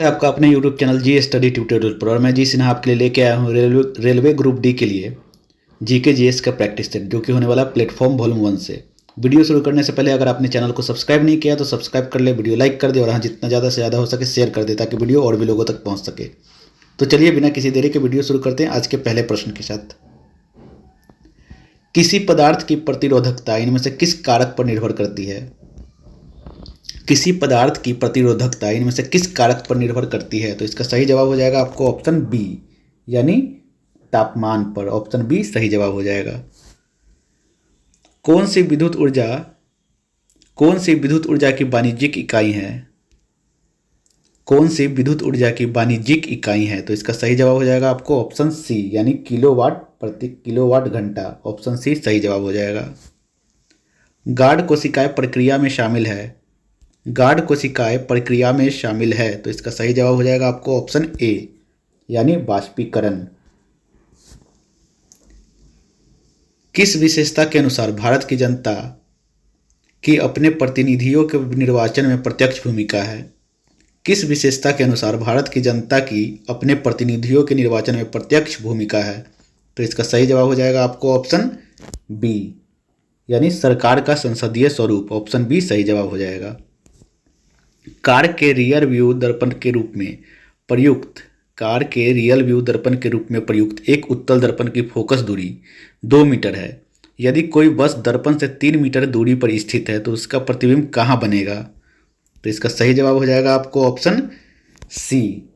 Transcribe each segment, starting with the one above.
आपका अपने YouTube channel जी study tutorial पर और मैं जी सिन्हा आपके लिए लेके आया हूँ रेलवे ग्रुप डी के लिए जीके जीएस का प्रैक्टिस सेट जो कि होने वाला प्लेटफॉर्म वॉल्यूम 1 से। वीडियो शुरू करने से पहले अगर आपने चैनल को सब्सक्राइब नहीं किया तो सब्सक्राइब कर ले, वीडियो लाइक कर दे और हाँ जितना ज़्यादा से ज़्यादा हो सके शेयर कर दे ताकि वीडियो और भी लोगों तक पहुँच सके। तो चलिए बिना किसी देरी के वीडियो शुरू करते हैं आज के पहले प्रश्न के साथ। किसी पदार्थ की प्रतिरोधकता इनमें से किस कारक पर निर्भर करती है? किसी पदार्थ की प्रतिरोधकता इनमें से किस कारक पर निर्भर करती है? तो इसका सही जवाब हो जाएगा आपको ऑप्शन बी यानी तापमान पर। ऑप्शन बी सही जवाब हो जाएगा। कौन सी विद्युत ऊर्जा की वाणिज्यिक इकाई है? कौन सी विद्युत ऊर्जा की वाणिज्यिक इकाई है? तो इसका सही जवाब हो जाएगा आपको ऑप्शन सी यानी किलोवाट प्रति किलोवाट घंटा। ऑप्शन सी सही जवाब हो जाएगा। गार्ड कोशिकाएं प्रक्रिया में शामिल है। गार्ड कोशिकाएं प्रक्रिया में शामिल है तो इसका सही जवाब हो जाएगा आपको ऑप्शन ए यानी वाष्पीकरण। किस विशेषता के अनुसार भारत की जनता की अपने प्रतिनिधियों के निर्वाचन में प्रत्यक्ष भूमिका है? किस विशेषता के अनुसार भारत की जनता की अपने प्रतिनिधियों के निर्वाचन में प्रत्यक्ष भूमिका है? तो इसका सही जवाब हो जाएगा आपको ऑप्शन बी यानी सरकार का संसदीय स्वरूप। ऑप्शन बी सही जवाब हो जाएगा। कार के रियर व्यू दर्पण के रूप में प्रयुक्त एक उत्तल दर्पण की फोकस दूरी 2 मीटर है। यदि कोई बस दर्पण से 3 मीटर दूरी पर स्थित है तो उसका प्रतिबिंब कहाँ बनेगा? तो इसका सही जवाब हो जाएगा आपको ऑप्शन सी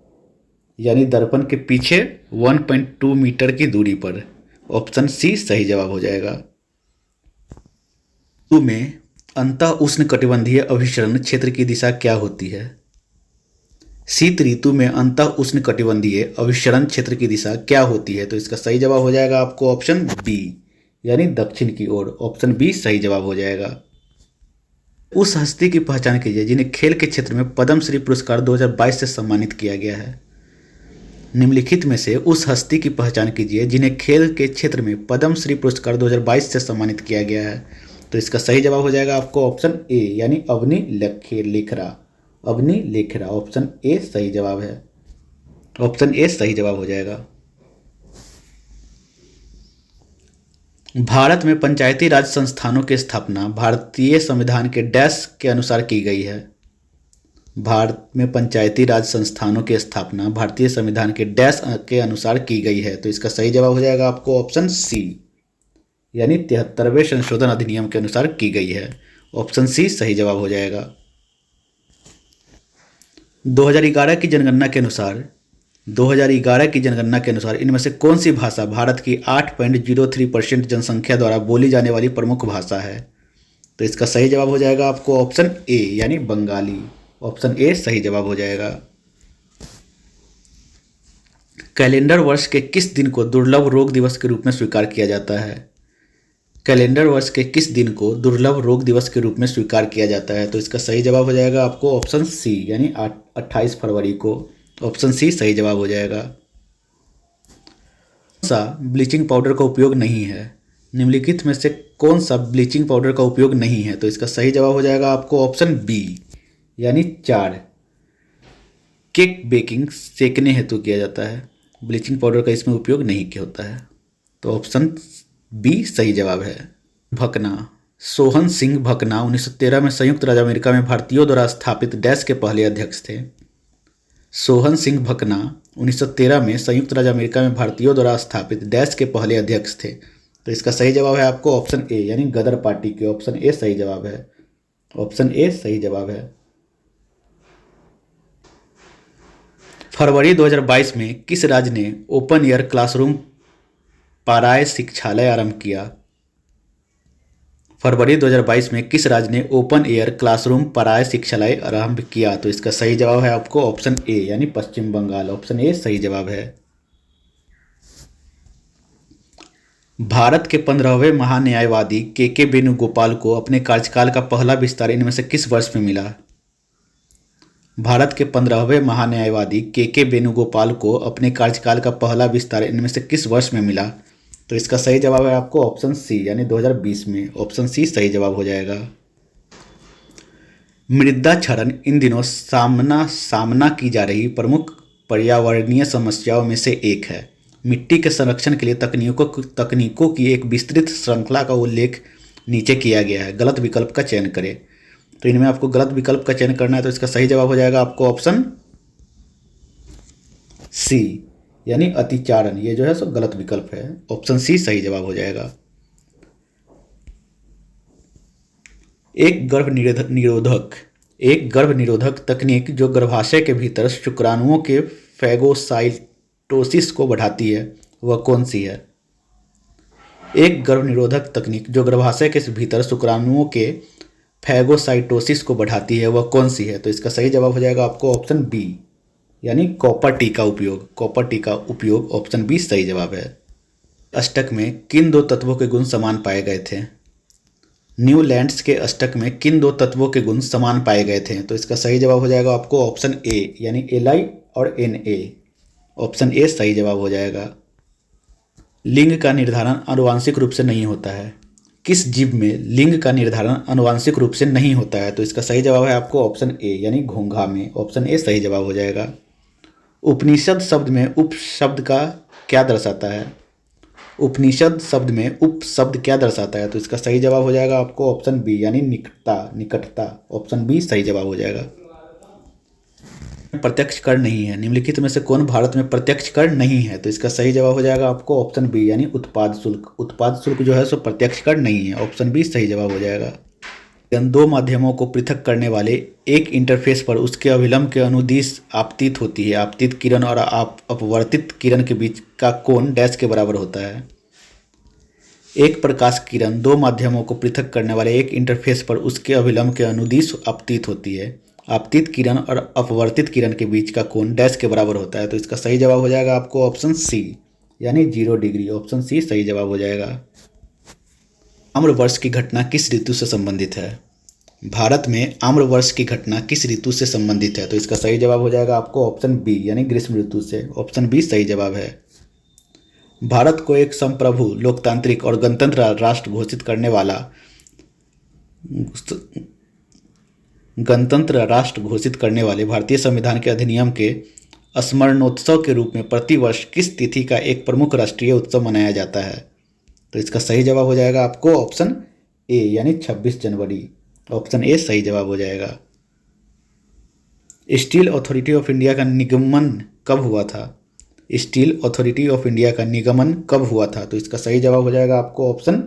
यानी दर्पण के पीछे 1.2 मीटर की दूरी पर। ऑप्शन सी सही जवाब हो जाएगा। ऋतु में अंतः उष्णकटिबंधीय अभिसरण क्षेत्र की दिशा क्या होती है? शीत ऋतु में अंतः उष्णकटिबंधीय अभिसरण क्षेत्र की दिशा क्या होती है? तो इसका सही जवाब हो जाएगा आपको ऑप्शन बी यानी दक्षिण की ओर। ऑप्शन बी सही जवाब हो जाएगा। उस हस्ती की पहचान कीजिए जिन्हें खेल के क्षेत्र में पद्मश्री पुरस्कार 2022 से सम्मानित किया गया है। निम्नलिखित में से उस हस्ती की पहचान कीजिए जिन्हें खेल के क्षेत्र में पद्मश्री पुरस्कार 2022 से सम्मानित किया गया है। तो इसका सही जवाब हो जाएगा आपको ऑप्शन ए यानी अवनी लेखरा। ऑप्शन ए सही जवाब है। ऑप्शन ए सही जवाब हो जाएगा। भारत में पंचायती राज संस्थानों की स्थापना भारतीय संविधान के डैश के अनुसार की गई है? भारत में पंचायती राज संस्थानों की स्थापना भारतीय संविधान के डैश के अनुसार की गई है। तो इसका सही जवाब हो जाएगा आपको ऑप्शन सी यानी 73वें संशोधन अधिनियम के अनुसार की गई है। ऑप्शन सी सही जवाब हो जाएगा। 2011 की जनगणना के अनुसार इनमें से कौन सी भाषा भारत की 8.03% जनसंख्या द्वारा बोली जाने वाली प्रमुख भाषा है? तो इसका सही जवाब हो जाएगा आपको ऑप्शन ए यानी बंगाली। ऑप्शन ए सही जवाब हो जाएगा। कैलेंडर वर्ष के किस दिन को दुर्लभ रोग दिवस के रूप में स्वीकार किया जाता है? कैलेंडर वर्ष के किस दिन को दुर्लभ रोग दिवस के रूप में स्वीकार किया जाता है? तो इसका सही जवाब हो जाएगा आपको ऑप्शन सी यानी 28 फरवरी को। ऑप्शन सी सही जवाब हो जाएगा। कौन सा ब्लीचिंग पाउडर का उपयोग नहीं है? निम्नलिखित में से कौन सा ब्लीचिंग पाउडर का उपयोग नहीं है? तो इसका सही जवाब हो जाएगा आपको ऑप्शन बी यानी 4। केक बेकिंग सेकने हेतु किया जाता है। ब्लीचिंग पाउडर का इसमें उपयोग नहीं किया होता है। तो ऑप्शन बी सही जवाब है। भकना सोहन सिंह भकना 1913 में संयुक्त राज्य अमेरिका में भारतीयों द्वारा स्थापित डैश के पहले अध्यक्ष थे। सोहन सिंह भकना 1913 में संयुक्त राज्य अमेरिका में भारतीयों द्वारा स्थापित डैश के पहले अध्यक्ष थे। तो इसका सही जवाब है आपको ऑप्शन ए यानी गदर पार्टी के। ऑप्शन ए सही जवाब है। ऑप्शन ए सही जवाब है। फरवरी 2022 में किस राज्य ने ओपन एयर क्लासरूम पाराय शिक्षालय आरंभ किया? फरवरी 2022 में किस राज्य ने ओपन एयर क्लासरूम पराय शिक्षालय आरंभ किया? तो इसका सही जवाब है आपको ऑप्शन ए यानी पश्चिम बंगाल। ऑप्शन ए सही जवाब है। भारत के 15वें महान्यायवादी के वेणुगोपाल को अपने कार्यकाल का पहला विस्तार इनमें से किस वर्ष में मिला? भारत के 15वें महान्यायवादी के वेणुगोपाल को अपने कार्यकाल का पहला विस्तार इनमें से किस वर्ष में मिला? तो इसका सही जवाब है आपको ऑप्शन सी यानी 2020 में। ऑप्शन सी सही जवाब हो जाएगा। मृदा क्षरण इन दिनों सामना की जा रही प्रमुख पर्यावरणीय समस्याओं में से एक है। मिट्टी के संरक्षण के लिए तकनीकों की एक विस्तृत श्रृंखला का उल्लेख नीचे किया गया है। गलत विकल्प का चयन करें। तो इनमें आपको गलत विकल्प का चयन करना है, तो इसका सही जवाब हो जाएगा आपको ऑप्शन सी, यानी अतिचारण। ये जो है सो गलत विकल्प है, ऑप्शन सी सही जवाब हो जाएगा। एक गर्भ निरोधक तकनीक जो गर्भाशय के भीतर शुक्राणुओं के फैगोसाइटोसिस को बढ़ाती है, वह कौन सी है? एक गर्भ निरोधक तकनीक जो गर्भाशय के भीतर शुक्राणुओं के फैगोसाइटोसिस को बढ़ाती है, वह कौन सी है? तो इसका सही जवाब हो जाएगा आपको ऑप्शन बी, यानी कॉपर टी का उपयोग। कॉपर टी का उपयोग, ऑप्शन बी सही जवाब है। अष्टक में किन दो तत्वों के गुण समान पाए गए थे? न्यूलैंड्स के अष्टक में किन दो तत्वों के गुण समान पाए गए थे? तो इसका सही जवाब हो जाएगा आपको ऑप्शन ए, यानी Li और Na। ऑप्शन ए सही जवाब हो जाएगा। लिंग का निर्धारण आनुवांशिक रूप से नहीं होता है। किस जीव में लिंग का निर्धारण आनुवांशिक रूप से नहीं होता है? तो इसका सही जवाब है आपको ऑप्शन ए, यानी घोंघा में। ऑप्शन ए सही जवाब हो जाएगा। उपनिषद शब्द में उप शब्द का क्या दर्शाता है? उपनिषद शब्द में उप शब्द क्या दर्शाता है? तो इसका सही जवाब हो जाएगा आपको ऑप्शन बी, यानी निकटता। ऑप्शन बी सही जवाब हो जाएगा। प्रत्यक्ष कर नहीं है। निम्नलिखित में से कौन भारत में प्रत्यक्ष कर नहीं है? तो इसका सही जवाब हो जाएगा आपको ऑप्शन बी, यानी उत्पाद शुल्क। उत्पाद शुल्क जो है सो प्रत्यक्ष कर नहीं है। ऑप्शन बी सही जवाब हो जाएगा। दो माध्यमों को पृथक करने वाले एक इंटरफेस पर उसके अभिलंब के अनुदिश आपतित होती है। आपतित किरण और अपवर्तित किरण के बीच का कोण डैश के बराबर होता है। एक प्रकाश किरण दो माध्यमों को पृथक करने वाले एक इंटरफेस पर उसके अभिलंब के अनुदिश आपतित होती है। आपतित किरण और अपवर्तित किरण के बीच का कोण डैश के बराबर होता है। तो इसका सही जवाब हो जाएगा आपको ऑप्शन सी, यानी 0 डिग्री। ऑप्शन सी सही जवाब हो जाएगा। आम्रवर्ष की घटना किस ऋतु से संबंधित है? भारत में आम्रवर्ष की घटना किस ऋतु से संबंधित है? तो इसका सही जवाब हो जाएगा आपको ऑप्शन बी, यानी ग्रीष्म ऋतु से। ऑप्शन बी सही जवाब है। भारत को एक संप्रभु, लोकतांत्रिक और गणतंत्र राष्ट्र घोषित करने वाले भारतीय संविधान के अधिनियम के स्मरणोत्सव के रूप में प्रतिवर्ष किस तिथि का एक प्रमुख राष्ट्रीय उत्सव मनाया जाता है? तो इसका सही जवाब हो जाएगा आपको ऑप्शन ए, यानी 26 जनवरी। ऑप्शन ए सही जवाब हो जाएगा। स्टील अथॉरिटी ऑफ इंडिया का निगमन कब हुआ था? स्टील अथॉरिटी ऑफ इंडिया का निगमन कब हुआ था? तो इसका सही जवाब हो जाएगा आपको ऑप्शन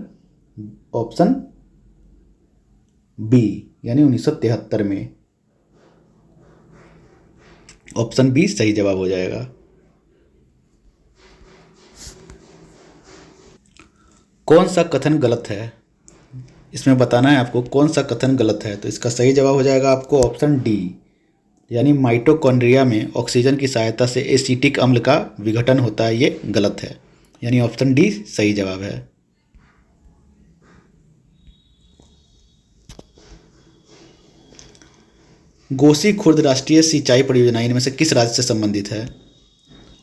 बी, यानी 1973 में। ऑप्शन बी सही जवाब हो जाएगा। कौन सा कथन गलत है? इसमें बताना है आपको कौन सा कथन गलत है। तो इसका सही जवाब हो जाएगा आपको ऑप्शन डी, यानी माइटोकॉन्ड्रिया में ऑक्सीजन की सहायता से एसिटिक अम्ल का विघटन होता है। ये गलत है, यानी ऑप्शन डी सही जवाब है। गोसी खुर्द राष्ट्रीय सिंचाई परियोजना इनमें से किस राज्य से संबंधित है?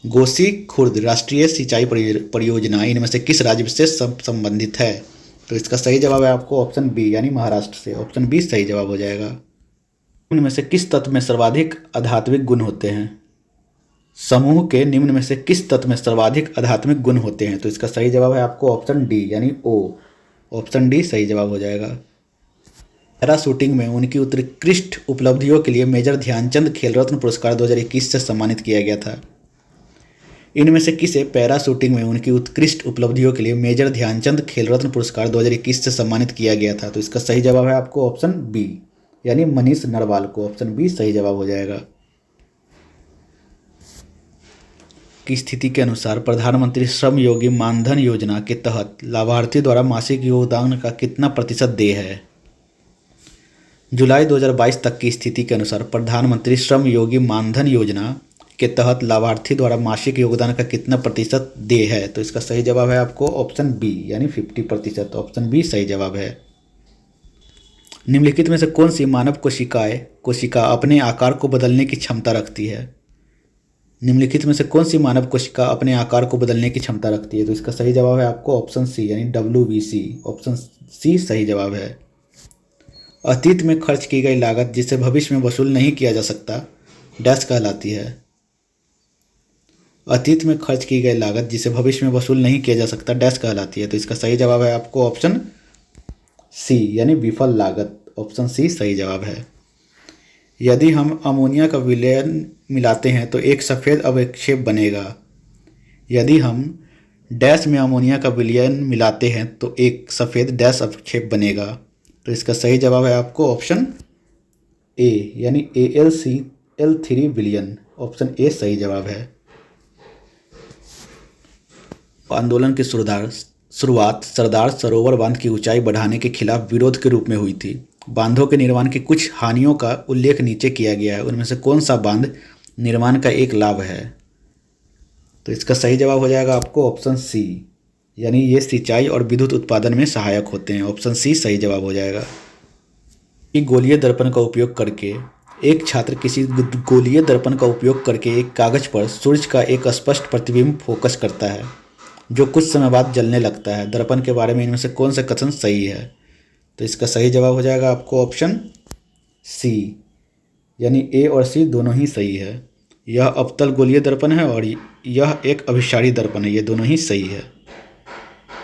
गोसी खुर्द राष्ट्रीय सिंचाई परियोजना इनमें से किस राज्य से संबंधित है? तो इसका सही जवाब है आपको ऑप्शन बी, यानी महाराष्ट्र से। ऑप्शन बी सही जवाब हो जाएगा। इनमें से किस तत्व में सर्वाधिक आध्यात्मिक गुण होते हैं? समूह के निम्न में से किस तत्व में सर्वाधिक आध्यात्मिक गुण होते हैं? तो इसका सही जवाब है आपको ऑप्शन डी, यानी ओ। ऑप्शन डी सही जवाब हो जाएगा। पैरा शूटिंग में उनकी उत्कृष्ट उपलब्धियों के लिए मेजर ध्यानचंद खेल रत्न पुरस्कार 2021 से सम्मानित किया गया था। इनमें से किसे पैरा शूटिंग में उनकी उत्कृष्ट उपलब्धियों के लिए मेजर ध्यानचंद खेल रत्न पुरस्कार 2021 से सम्मानित किया गया था? तो इसका सही जवाब है आपको ऑप्शन बी, यानी मनीष नरवाल को। ऑप्शन बी सही जवाब हो जाएगा। की स्थिति के अनुसार प्रधानमंत्री श्रम योगी मानधन योजना के तहत लाभार्थी द्वारा मासिक योगदान का कितना प्रतिशत देय है? जुलाई 2022 तक की स्थिति के अनुसार प्रधानमंत्री श्रम योगी मानधन योजना के तहत लाभार्थी द्वारा मासिक योगदान का कितना प्रतिशत देय है? तो इसका सही जवाब है आपको ऑप्शन बी, यानी 50%। ऑप्शन बी सही जवाब है। निम्नलिखित में से कौन सी मानव कोशिका अपने आकार को बदलने की क्षमता रखती है? निम्नलिखित में से कौन सी मानव कोशिका अपने आकार को बदलने की क्षमता रखती है? तो इसका सही जवाब है आपको ऑप्शन सी, यानी WBC। ऑप्शन सी सही जवाब है। अतीत में खर्च की गई लागत जिसे भविष्य में वसूल नहीं किया जा सकता डैश कहलाती है। अतीत में खर्च की गई लागत जिसे भविष्य में वसूल नहीं किया जा सकता डैश कहलाती है। तो इसका सही जवाब है आपको ऑप्शन सी यानी विफल लागत। ऑप्शन सी सही जवाब है। यदि हम अमोनिया का विलयन मिलाते हैं तो एक सफ़ेद अवक्षेप बनेगा। यदि हम डैश में अमोनिया का विलयन मिलाते हैं तो एक सफ़ेद डैश अवक्षेप बनेगा। तो इसका सही जवाब है आपको ऑप्शन ए यानी AlCl3 विलयन। ऑप्शन ए सही जवाब है। आंदोलन की शुरुआत सरदार सरोवर बांध की ऊंचाई बढ़ाने के खिलाफ विरोध के रूप में हुई थी। बांधों के निर्माण की कुछ हानियों का उल्लेख नीचे किया गया है, उनमें से कौन सा बांध निर्माण का एक लाभ है? तो इसका सही जवाब हो जाएगा आपको ऑप्शन सी यानी ये सिंचाई और विद्युत उत्पादन में सहायक होते हैं। ऑप्शन सी सही जवाब हो जाएगा। कि गोलीय दर्पण का उपयोग करके एक छात्र किसी गोलीय दर्पण का उपयोग करके एक कागज पर सूर्य का एक स्पष्ट प्रतिबिंब फोकस करता है जो कुछ समय बाद जलने लगता है। दर्पण के बारे में इनमें से कौन सा कथन सही है? तो इसका सही जवाब हो जाएगा आपको ऑप्शन सी यानी ए और सी दोनों ही सही है। यह अवतल गोलीय दर्पण है और यह एक अभिसारी दर्पण है, ये दोनों ही सही है।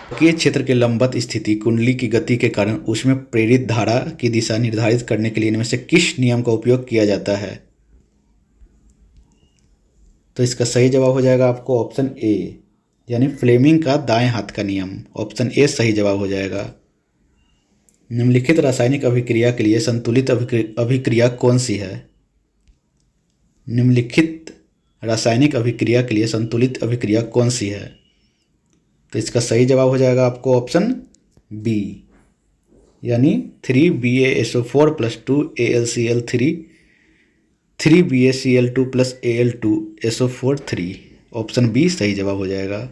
चुंबकीय क्षेत्र के लंबवत स्थिति कुंडली की गति के कारण उसमें प्रेरित धारा की दिशा निर्धारित करने के लिए इनमें से किस नियम का उपयोग किया जाता है? तो इसका सही जवाब हो जाएगा आपको ऑप्शन ए यानी फ्लेमिंग का दाएं हाथ का नियम। ऑप्शन ए सही जवाब हो जाएगा। निम्नलिखित रासायनिक अभिक्रिया के लिए संतुलित अभिक्रिया कौन सी है? निम्नलिखित रासायनिक अभिक्रिया के लिए संतुलित अभिक्रिया कौन सी है? तो इसका सही जवाब हो जाएगा आपको ऑप्शन बी यानी 3BaSO4 + 2AlCl3 3BaCl2 + Al2SO4 3। Option B सही जवाब हो जाएगा।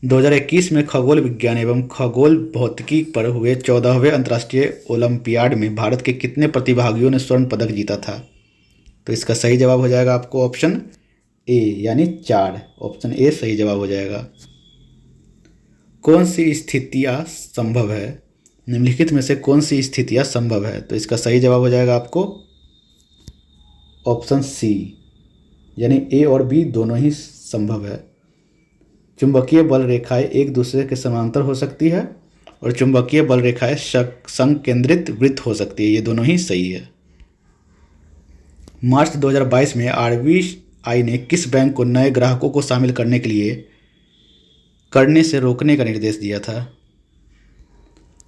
2021 में खगोल विज्ञान एवं खगोल भौतिकी पर हुए 14वें अंतर्राष्ट्रीय ओलंपियाड में भारत के कितने प्रतिभागियों ने स्वर्ण पदक जीता था? तो इसका सही जवाब हो जाएगा आपको ऑप्शन ए यानी 4। ऑप्शन ए सही जवाब हो जाएगा। कौन सी स्थितियाँ संभव है? निम्नलिखित में से कौन सी स्थितियाँ संभव है? तो इसका सही जवाब हो जाएगा आपको ऑप्शन सी यानी ए और बी दोनों ही संभव है। चुंबकीय बल रेखाएं एक दूसरे के समांतर हो सकती है और चुंबकीय बल रेखाएं संकेंद्रित वृत्त हो सकती है, ये दोनों ही सही है। मार्च 2022 में RBI ने किस बैंक को नए ग्राहकों को शामिल करने से रोकने का निर्देश दिया था?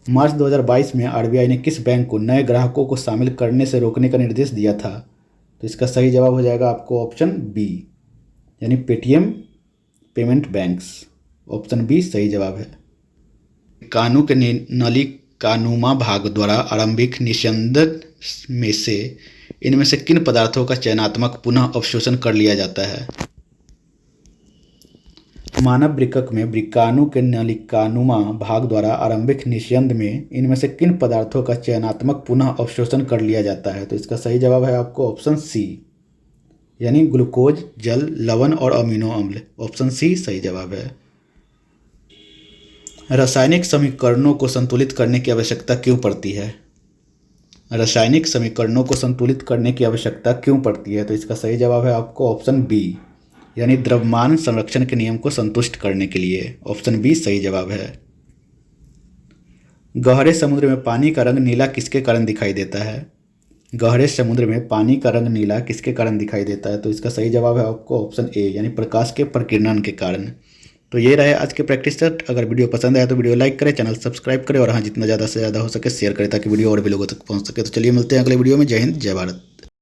मार्च 2022 में RBI ने किस बैंक को नए ग्राहकों को शामिल करने से रोकने का निर्देश दिया था? तो इसका सही जवाब हो जाएगा आपको ऑप्शन बी यानी Paytm payment banks. Option B सही जवाब है। कानू के नलिकानुमा भाग द्वारा आरंभिक निस्यंदन में से इनमें से किन पदार्थों का चयनात्मक पुनः अवशोषण कर लिया जाता है? मानव वृक्क में वृक्काणु के नलिकानुमा भाग द्वारा आरंभिक निस्यंदन में इनमें से किन पदार्थों का चयनात्मक पुनः अवशोषण कर लिया जाता है? तो इसका सही जवाब है आपको ऑप्शन सी यानी ग्लूकोज, जल, लवण और अमीनो अम्ल। ऑप्शन सी सही जवाब है। रासायनिक समीकरणों को संतुलित करने की आवश्यकता क्यों पड़ती है? रासायनिक समीकरणों को संतुलित करने की आवश्यकता क्यों पड़ती है? तो इसका सही जवाब है आपको ऑप्शन बी यानी द्रव्यमान संरक्षण के नियम को संतुष्ट करने के लिए। ऑप्शन बी सही जवाब है। गहरे समुद्र में पानी का रंग नीला किसके कारण दिखाई देता है? गहरे समुद्र में पानी का रंग नीला किसके कारण दिखाई देता है? तो इसका सही जवाब है आपको ऑप्शन ए यानी प्रकाश के प्रकीर्णन के कारण। तो ये रहे आज के प्रैक्टिस सेट। अगर वीडियो पसंद आया तो वीडियो लाइक करें, चैनल सब्सक्राइब करें और हाँ जितना ज़्यादा से ज़्यादा हो सके शेयर करें ताकि वीडियो और भी लोगों तक पहुँच सके। तो चलिए मिलते हैं अगले वीडियो में। जय हिंद, जय भारत।